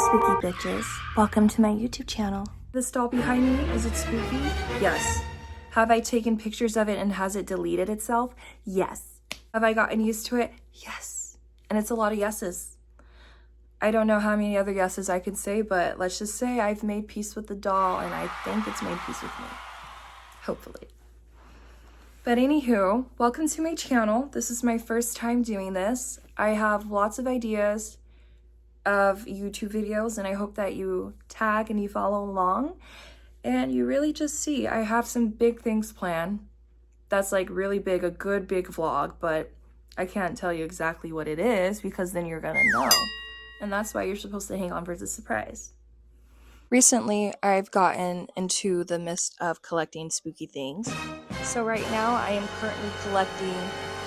spooky bitches. Welcome to my YouTube channel. This doll behind me, is it spooky? Yes. Have I taken pictures of it and has it deleted itself? Yes. Have I gotten used to it? Yes. And it's a lot of yeses. I don't know how many other yeses I could say, but let's just say I've made peace with the doll and I think it's made peace with me. Hopefully. But anywho, welcome to my channel. This is my first time doing this. I have lots of ideas of YouTube videos and I hope that you tag and you follow along and you really just see. I have some big things planned. That's like really big, a good big vlog, but I can't tell you exactly what it is because then you're gonna know. And that's why you're supposed to hang on for the surprise. Recently, I've gotten into the midst of collecting spooky things. So right now, I am currently collecting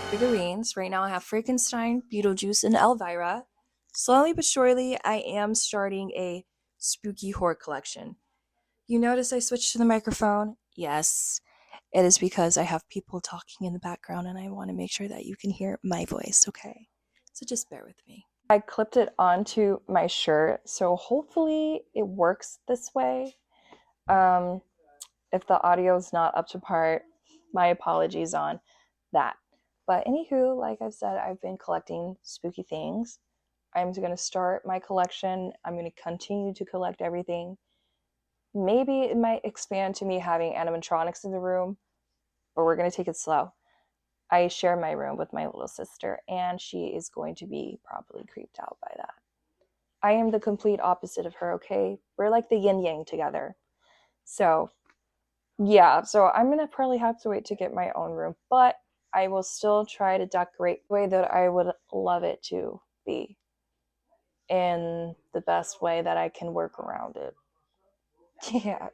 figurines. Right now, I have Frankenstein, Beetlejuice, and Elvira. Slowly but surely, I am starting a spooky horror collection. You notice I switched to the microphone? Yes, it is because I have people talking in the background and I want to make sure that you can hear my voice, okay? So just bear with me. I clipped it onto my shirt, so hopefully it works this way. If the audio is not up to par, my apologies on that. But anywho, like I've said, I've been collecting spooky things. I'm going to start my collection. I'm going to continue to collect everything. Maybe it might expand to me having animatronics in the room, but we're going to take it slow. I share my room with my little sister, and she is going to be probably creeped out by that. I am the complete opposite of her, okay? We're like the yin-yang together. So, yeah, so I'm going to probably have to wait to get my own room, but I will still try to decorate the way that I would love it to be in the best way that I can work around it. Yeah.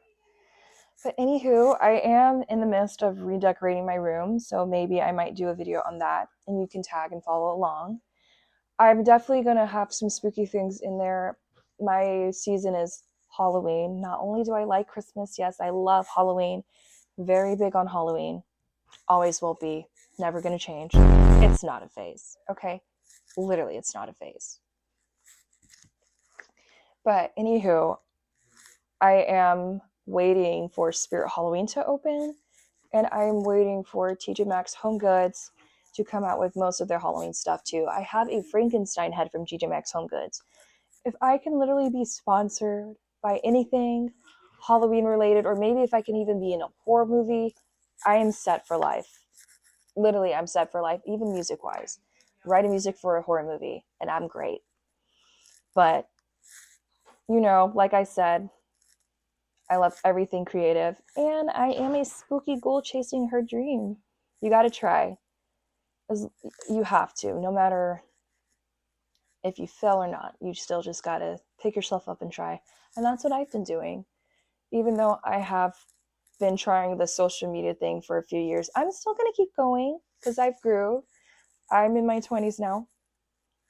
But anywho, I am in the midst of redecorating my room, so maybe I might do a video on that, and you can tag and follow along. I'm definitely going to have some spooky things in there. My season is Halloween. Not only do I like Christmas, yes, I love Halloween. Very big on Halloween. Always will be. Never going to change. It's not a phase, okay? Literally, it's not a phase. But anywho, I am waiting for Spirit Halloween to open, and I'm waiting for TJ Maxx Home Goods to come out with most of their Halloween stuff too. I have a Frankenstein head from TJ Maxx Home Goods. If I can literally be sponsored by anything Halloween related, or maybe if I can even be in a horror movie, I am set for life. Literally, I'm set for life, even music-wise. Writing music for a horror movie, and I'm great. But, you know, like I said, I love everything creative, and I am a spooky ghoul chasing her dream. You gotta try. You have to, no matter if you fail or not. You still just gotta pick yourself up and try. And that's what I've been doing. Even though I have been trying the social media thing for a few years, I'm still gonna keep going because I've grew. I'm in my 20s now,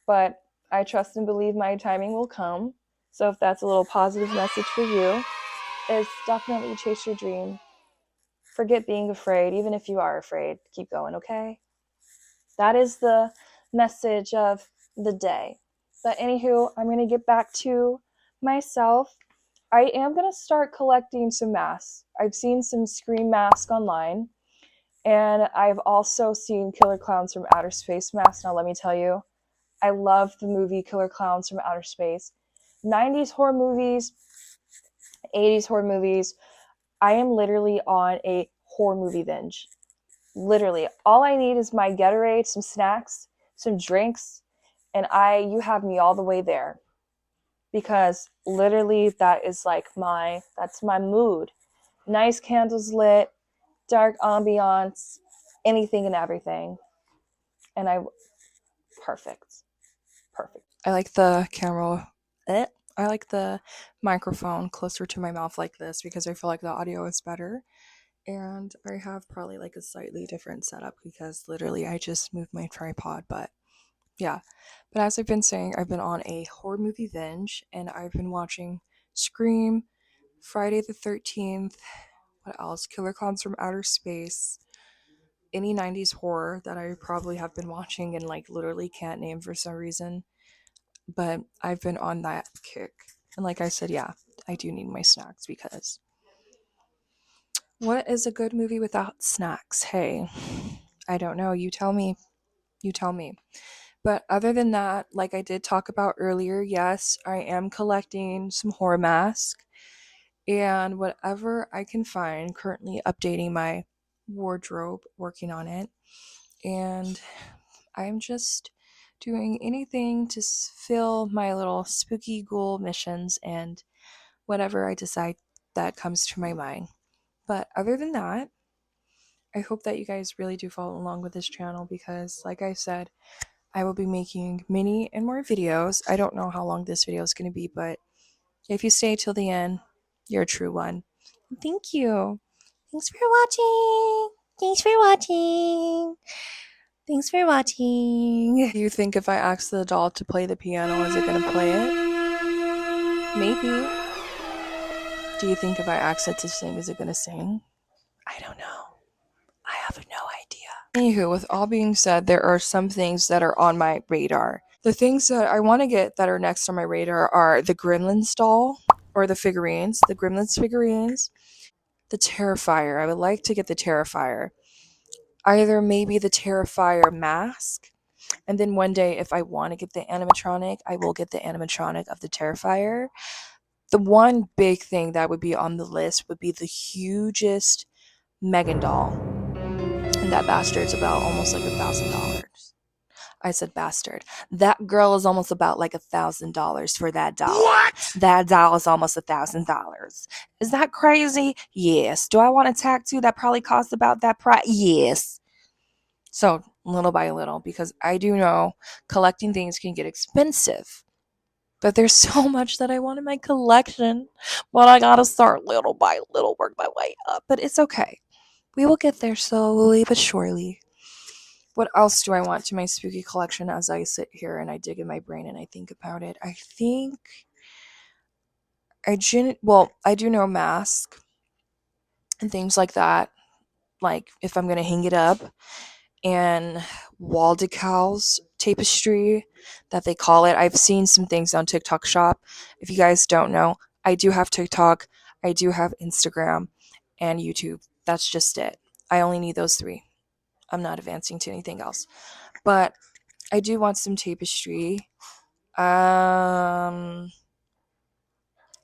but I trust and believe my timing will come. So if that's a little positive message for you, is definitely chase your dream. Forget being afraid, even if you are afraid. Keep going, okay? That is the message of the day. But anywho, I'm going to get back to myself. I am going to start collecting some masks. I've seen some Scream masks online, and I've also seen Killer Clowns from Outer Space masks. Now let me tell you, I love the movie Killer Clowns from Outer Space. 90s horror movies, 80s horror movies. I am literally on a horror movie binge. Literally, all I need is my Gatorade, some snacks, some drinks, and you have me all the way there. Because literally that is like that's my mood. Nice candles lit, dark ambiance, anything and everything. And perfect. I like the camera. I like the microphone closer to my mouth like this because I feel like the audio is better. And I have probably like a slightly different setup because literally I just moved my tripod, but yeah. But as I've been saying, I've been on a horror movie binge and I've been watching Scream, Friday the 13th, what else? Killer Clowns from Outer Space, any 90s horror that I probably have been watching and like literally can't name for some reason. But I've been on that kick. And like I said, yeah, I do need my snacks because what is a good movie without snacks? Hey, I don't know. You tell me. You tell me. But other than that, like I did talk about earlier, yes, I am collecting some horror masks and whatever I can find, currently updating my wardrobe, working on it. And I'm just doing anything to fill my little spooky ghoul missions and whatever I decide that comes to my mind. But other than that, I hope that you guys really do follow along with this channel because, like I said, I will be making many and more videos. I don't know how long this video is going to be, but if you stay till the end, you're a true one. Thank you. Thanks for watching. Thanks for watching. Thanks for watching. Do you think if I ask the doll to play the piano, is it going to play it? Maybe. Do you think if I ask it to sing, is it going to sing? I don't know. I have no idea. Anywho, with all being said, there are some things that are on my radar. The things that I want to get that are next on my radar are the Gremlins doll, or the figurines, the Gremlins figurines, the Terrifier. I would like to get the Terrifier. Either maybe the Terrifier mask, and then one day if I want to get the animatronic, I will get the animatronic of the Terrifier. The one big thing that would be on the list would be the hugest Megan doll. And that bastard's about almost like $1,000. I said bastard. That girl is almost about like $1,000 for that doll. What? That doll is almost $1,000. Is that crazy? Yes. Do I want a tattoo that probably costs about that price? Yes. So little by little, because I do know collecting things can get expensive. But there's so much that I want in my collection. But I gotta start little by little, work my way up. But it's okay. We will get there slowly but surely. What else do I want to my spooky collection as I sit here and I dig in my brain and I think about it? I think I do know mask and things like that. Like if I'm gonna hang it up, and wall decals, tapestry that they call it. I've seen some things on TikTok Shop. If you guys don't know, I do have TikTok, I do have Instagram and YouTube. That's just it. I only need those three. I'm not advancing to anything else. But I do want some tapestry. Other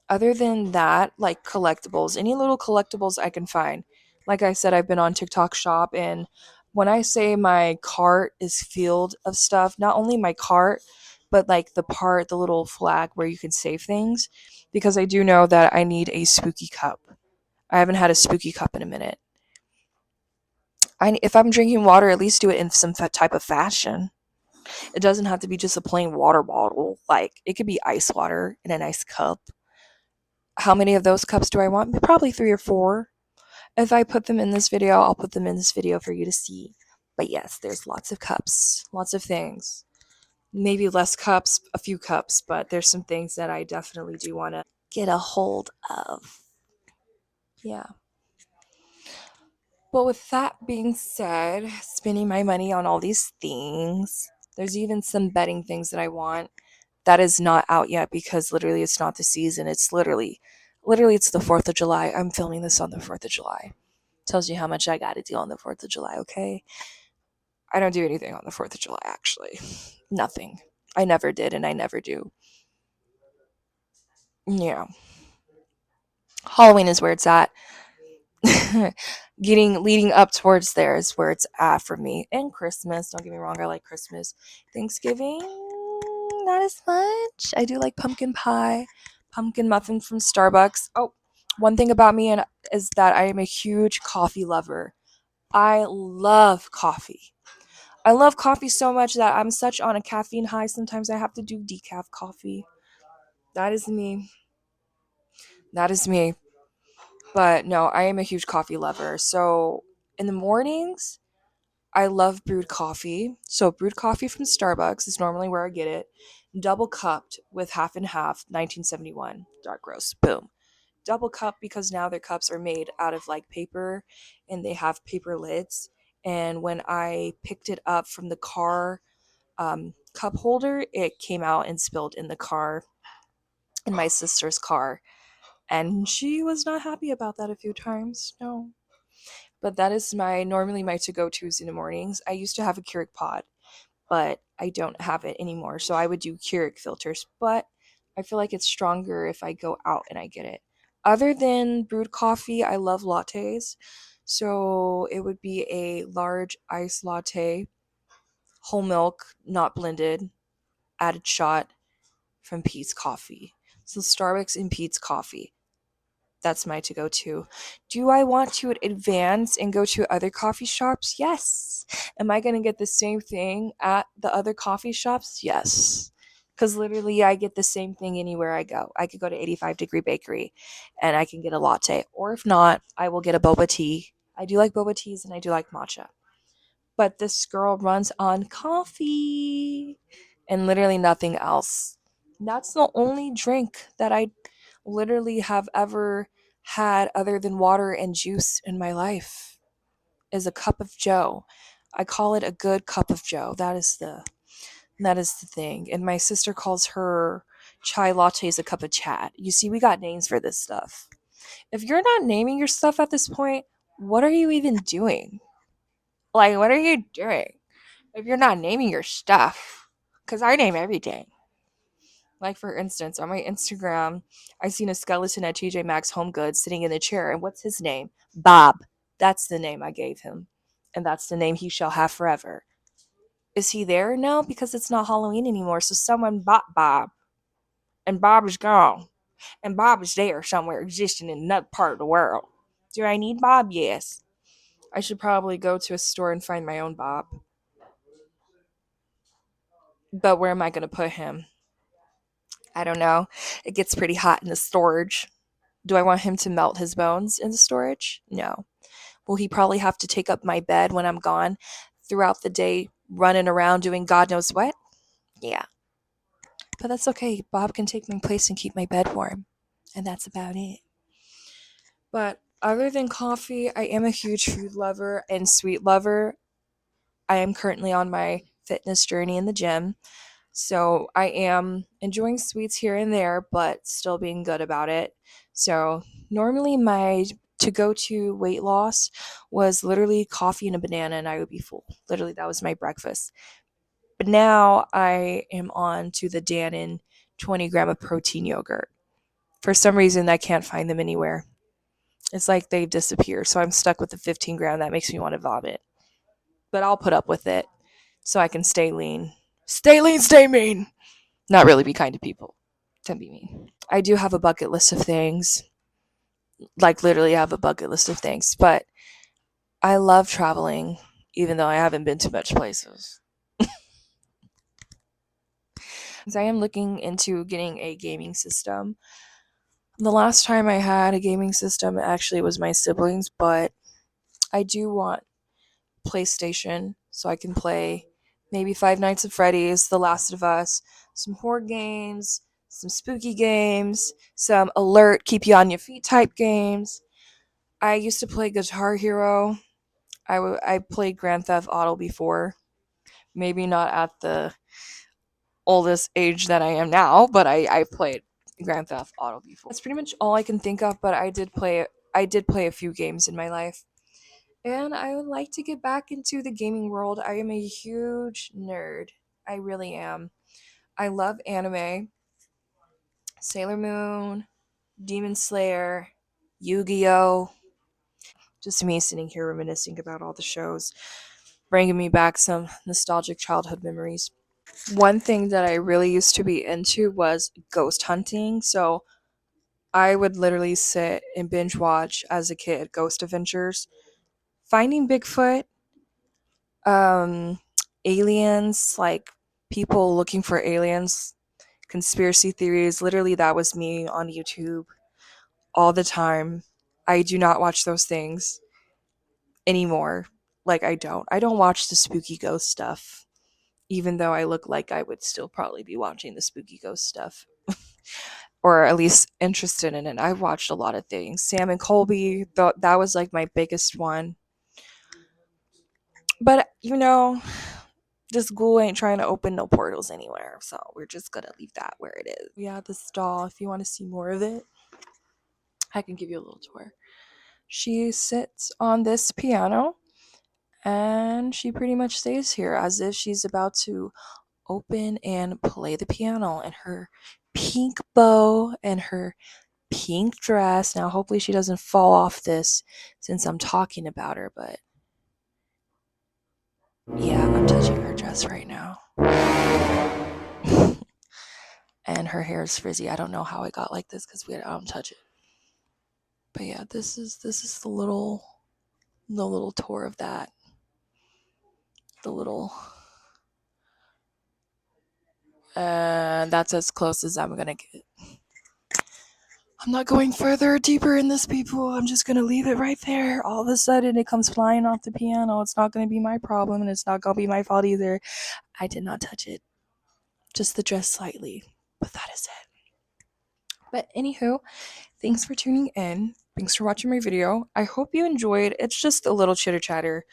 than that, like collectibles, any little collectibles I can find. Like I said, I've been on TikTok Shop, and when I say my cart is filled of stuff, not only my cart, but like the little flag where you can save things, because I do know that I need a spooky cup. I haven't had a spooky cup in a minute. If I'm drinking water, at least do it in some type of fashion. It doesn't have to be just a plain water bottle. Like, it could be ice water in a nice cup. How many of those cups do I want? Probably 3 or 4. If I put them in this video, I'll put them in this video for you to see. But yes, there's lots of cups, lots of things. Maybe less cups, a few cups, but there's some things that I definitely do want to get a hold of. Yeah. But with that being said, spending my money on all these things, there's even some bedding things that I want that is not out yet because literally it's not the season. It's literally it's the 4th of July. I'm filming this on the 4th of July. Tells you how much I got to do on the 4th of July, okay? I don't do anything on the 4th of July, actually. Nothing. I never did, and I never do. Yeah. Halloween is where it's at. Leading up towards there is where it's at for me. And Christmas, don't get me wrong, I like Christmas. Thanksgiving, not as much. I do like pumpkin pie, pumpkin muffin from Starbucks. Oh, one thing about me is that I am a huge coffee lover. I love coffee. I love coffee so much that I'm such on a caffeine high. Sometimes I have to do decaf coffee. That is me. That is me. But no, I am a huge coffee lover. So in the mornings, I love brewed coffee. So brewed coffee from Starbucks is normally where I get it. Double cupped with half and half, 1971 dark roast. Boom. Double cup because now their cups are made out of like paper and they have paper lids. And when I picked it up from the car cup holder, it came out and spilled in the car in my sister's car. And she was not happy about that a few times. No. But that is normally my to go tos in the mornings. I used to have a Keurig pod, but I don't have it anymore. So I would do Keurig filters, but I feel like it's stronger if I go out and I get it. Other than brewed coffee, I love lattes. So it would be a large iced latte, whole milk, not blended, added shot from Pete's Coffee. So Starbucks and Pete's Coffee. That's my to go to. Do I want to advance and go to other coffee shops? Yes. Am I going to get the same thing at the other coffee shops? Yes. Because literally, I get the same thing anywhere I go. I could go to 85 Degree Bakery and I can get a latte. Or if not, I will get a boba tea. I do like boba teas and I do like matcha. But this girl runs on coffee and literally nothing else. That's the only drink that I literally have ever had other than water and juice in my life is a cup of joe. I call it a good cup of joe. That is the thing. And my sister calls her chai lattes a cup of chat. You see, we got names for this stuff. If you're not naming your stuff at this point, what are you even doing? Like, what are you doing if you're not naming your stuff? Because I name everything. Like, for instance, on my Instagram, I seen a skeleton at TJ Maxx Home Goods sitting in a chair. And what's his name? Bob. That's the name I gave him. And that's the name he shall have forever. Is he there? No, because it's not Halloween anymore. So someone bought Bob. And Bob is gone. And Bob is there somewhere existing in another part of the world. Do I need Bob? Yes. I should probably go to a store and find my own Bob. But where am I going to put him? I don't know. It gets pretty hot in the storage. Do I want him to melt his bones in the storage? No. Will he probably have to take up my bed when I'm gone throughout the day, running around doing God knows what? Yeah. But that's okay. Bob can take my place and keep my bed warm. And that's about it. But other than coffee, I am a huge food lover and sweet lover. I am currently on my fitness journey in the gym. So I am enjoying sweets here and there, but still being good about it. So normally my to go to weight loss was literally coffee and a banana, and I would be full. Literally, that was my breakfast. But now I am on to the Dannon 20 gram of protein yogurt. For some reason, I can't find them anywhere. It's like they've disappeared. So I'm stuck with the 15 gram. That makes me want to vomit. But I'll put up with it so I can stay lean. Stay lean, stay mean. Not really be kind to people. Don't be mean. I do have a bucket list of things. Like, literally, I have a bucket list of things. But I love traveling, even though I haven't been to much places. I am looking into getting a gaming system. The last time I had a gaming system actually was my siblings, but I do want PlayStation so I can play maybe Five Nights at Freddy's, The Last of Us, some horror games, some spooky games, some alert, keep you on your feet type games. I used to play Guitar Hero. I played Grand Theft Auto before. Maybe not at the oldest age that I am now, but I played Grand Theft Auto before. That's pretty much all I can think of, but I did play a few games in my life. And I would like to get back into the gaming world. I am a huge nerd. I really am. I love anime, Sailor Moon, Demon Slayer, Yu-Gi-Oh. Just me sitting here reminiscing about all the shows, bringing me back some nostalgic childhood memories. One thing that I really used to be into was ghost hunting. So I would literally sit and binge watch as a kid Ghost Adventures, Finding Bigfoot, um, aliens, like people looking for aliens, conspiracy theories. Literally, that was me on YouTube all the time. I do not watch those things anymore. Like, I don't watch the spooky ghost stuff, even though I look like I would still probably be watching the spooky ghost stuff. Or at least interested in it. I've watched a lot of things. Sam and Colby, that was like my biggest one. But this ghoul ain't trying to open no portals anywhere, so we're just gonna leave that where it is. Yeah, this doll, if you want to see more of it, I can give you a little tour. She sits on this piano and she pretty much stays here as if she's about to open and play the piano in her pink bow and her pink dress. Now, hopefully, she doesn't fall off this since I'm talking about her, but yeah, I'm touching her dress right now. And her hair is frizzy. I don't know how it got like this because I don't touch it. But yeah, this is the little tour of that. The little that's as close as I'm gonna get. I'm not going further or deeper in this, people. I'm just gonna leave it right there. All of a sudden, it comes flying off the piano. It's not gonna be my problem, and it's not gonna be my fault either. I did not touch it. Just the dress slightly. But that is it. But anywho, thanks for tuning in. Thanks for watching my video. I hope you enjoyed. It's just a little chitter chatter.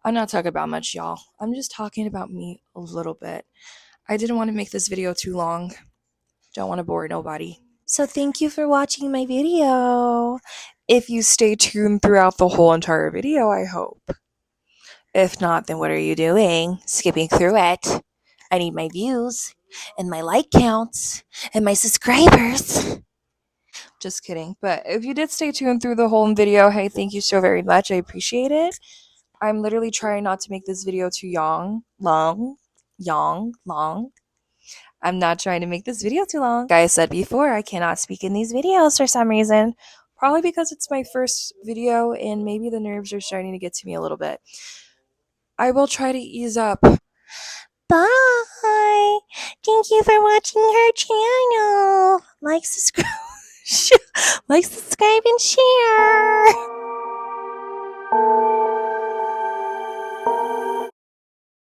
I'm not talking about much, y'all. I'm just talking about me a little bit. I didn't want to make this video too long. Don't want to bore nobody. So thank you for watching my video. If you stay tuned throughout the whole entire video, I hope. If not, then what are you doing? Skipping through it. I need my views and my like counts and my subscribers. Just kidding. But if you did stay tuned through the whole video, hey, thank you so very much. I appreciate it. I'm literally trying not to make this video too long. I'm not trying to make this video too long. Like I said before, I cannot speak in these videos for some reason. Probably because it's my first video and maybe the nerves are starting to get to me a little bit. I will try to ease up. Bye. Thank you for watching her channel. Like, subscribe, and share.